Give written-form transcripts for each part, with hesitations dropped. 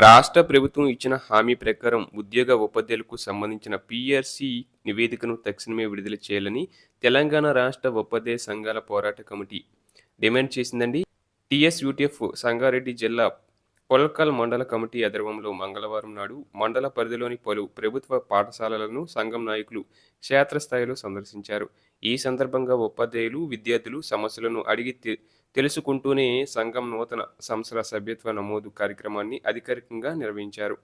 రాష్ట్ర ప్రభుత్వం ఇచ్చిన హామీ ప్రకారం ఉద్యోగ ఉపాధ్యాయులకు సంబంధించిన పీఆర్సీ నివేదికను తక్షణమే విడుదల చేయాలని తెలంగాణ రాష్ట్ర ఉపాధ్యాయ సంఘాల పోరాట కమిటీ డిమాండ్ చేసిందండి. టీఎస్యూటీఎఫ్ సంగారెడ్డి జిల్లా పొల్కల్ మండల కమిటీ ఆధ్వర్యంలో మంగళవారం నాడు మండల పరిధిలోని పలు ప్రభుత్వ పాఠశాలలను సంఘం నాయకులు క్షేత్రస్థాయిలో సందర్శించారు. ఈ సందర్భంగా ఉపాధ్యాయులు, విద్యార్థులు సమస్యలను అడిగి తెలుసుకుంటూనే సంఘం నూతన సంవత్సర సభ్యత్వ నమోదు కార్యక్రమాన్ని అధికారికంగా నిర్వహించారు.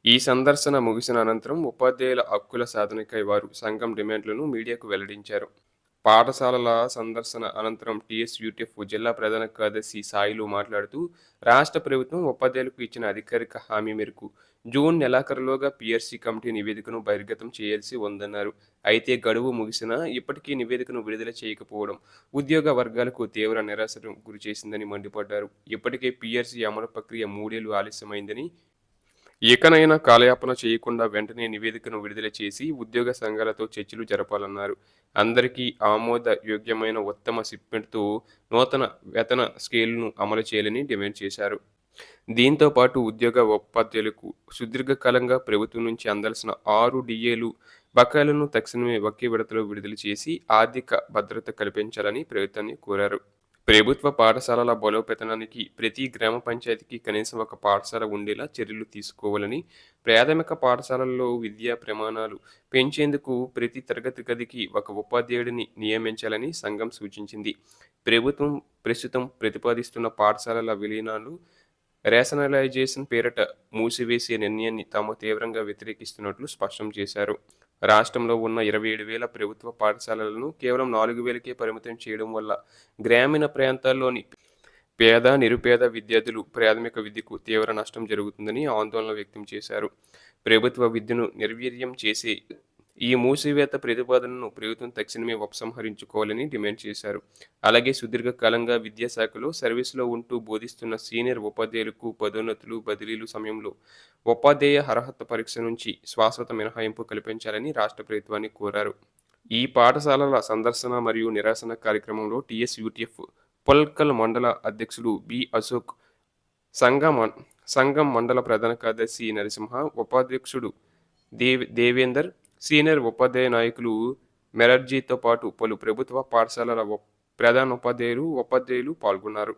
ఈ సందర్శన ముగిసిన అనంతరం ఉపాధ్యాయుల హక్కుల సాధనకై వారు సంఘం డిమాండ్లను మీడియాకు వెల్లడించారు. పాఠశాలల సందర్శన అనంతరం టీఎస్యూటీఎఫ్ జిల్లా ప్రధాన కార్యదర్శి సాయిలు మాట్లాడుతూ, రాష్ట్ర ప్రభుత్వం ఉపాధ్యాయులకు ఇచ్చిన అధికారిక హామీ మేరకు జూన్ నెలాఖరులోగా పీఆర్సీ కమిటీ నివేదికను బహిర్గతం చేయాల్సి ఉందన్నారు. అయితే గడువు ముగిసినా ఇప్పటికీ నివేదికను విడుదల చేయకపోవడం ఉద్యోగ వర్గాలకు తీవ్ర నిరాశకు గురిచేసిందని మండిపడ్డారు. ఇప్పటికే పీఆర్సీ అమలు ప్రక్రియ 3 ఏళ్లు ఆలస్యమైందని, ఇకనైనా కాలయాపన చేయకుండా వెంటనే నివేదికను విడుదల చేసి ఉద్యోగ సంఘాలతో చర్చలు జరపాలన్నారు. అందరికీ ఆమోదయోగ్యమైన ఉత్తమ షిప్మెంట్తో నూతన వేతన స్కేల్ను అమలు చేయాలని డిమాండ్ చేశారు. దీంతో పాటు ఉద్యోగ ఉపాధ్యాయులకు సుదీర్ఘకాలంగా ప్రభుత్వం నుంచి అందాల్సిన 6 డిఏలు బకాయిలను తక్షణమే ఒకే విడతలో విడుదల చేసి ఆర్థిక భద్రత కల్పించాలని ప్రభుత్వాన్ని కోరారు. ప్రభుత్వ పాఠశాలల బలోపేతానికి ప్రతి గ్రామ పంచాయతీకి కనీసం ఒక పాఠశాల ఉండేలా చర్యలు తీసుకోవాలని, ప్రాథమిక పాఠశాలల్లో విద్యా ప్రమాణాలు పెంచేందుకు ప్రతి తరగతి గదికి ఒక ఉపాధ్యాయుడిని నియమించాలని సంఘం సూచించింది. ప్రభుత్వం ప్రస్తుతం ప్రతిపాదిస్తున్న పాఠశాలల విలీనాలు, రేషనలైజేషన్ పేరిట మూసివేసే నిర్ణయాన్ని తాము తీవ్రంగా వ్యతిరేకిస్తున్నట్లు స్పష్టం చేశారు. రాష్ట్రంలో ఉన్న 27,000 ప్రభుత్వ పాఠశాలలను కేవలం 4,000కే పరిమితం చేయడం వల్ల గ్రామీణ ప్రాంతాల్లోని పేద, నిరుపేద విద్యార్థులు ప్రాథమిక విద్యకు తీవ్ర నష్టం జరుగుతుందని ఆందోళన వ్యక్తం చేశారు. ప్రభుత్వ విద్యను నిర్వీర్యం చేసే ఈ మూసివేత ప్రతిపాదనను ప్రభుత్వం తక్షణమే ఉపసంహరించుకోవాలని డిమాండ్ చేశారు. అలాగే సుదీర్ఘకాలంగా విద్యాశాఖలో సర్వీసులో ఉంటూ బోధిస్తున్న సీనియర్ ఉపాధ్యాయులకు పదోన్నతులు, బదిలీలు సమయంలో ఉపాధ్యాయ అర్హత పరీక్ష నుంచి శాశ్వత మినహాయింపు కల్పించాలని రాష్ట్ర ప్రభుత్వాన్ని కోరారు. ఈ పాఠశాలల సందర్శన మరియు నిరసన కార్యక్రమంలో టీఎస్యూటీఎఫ్ పొల్కల్ మండల అధ్యక్షులు బి అశోక్, సంఘం మండల ప్రధాన కార్యదర్శి నరసింహ, ఉపాధ్యక్షుడు దేవేందర్, సీనియర్ ఉపాధ్యాయ నాయకులు మెరర్జీతో పాటు పలు ప్రభుత్వ పాఠశాలల ప్రధాన ఉపాధ్యాయులు పాల్గొన్నారు.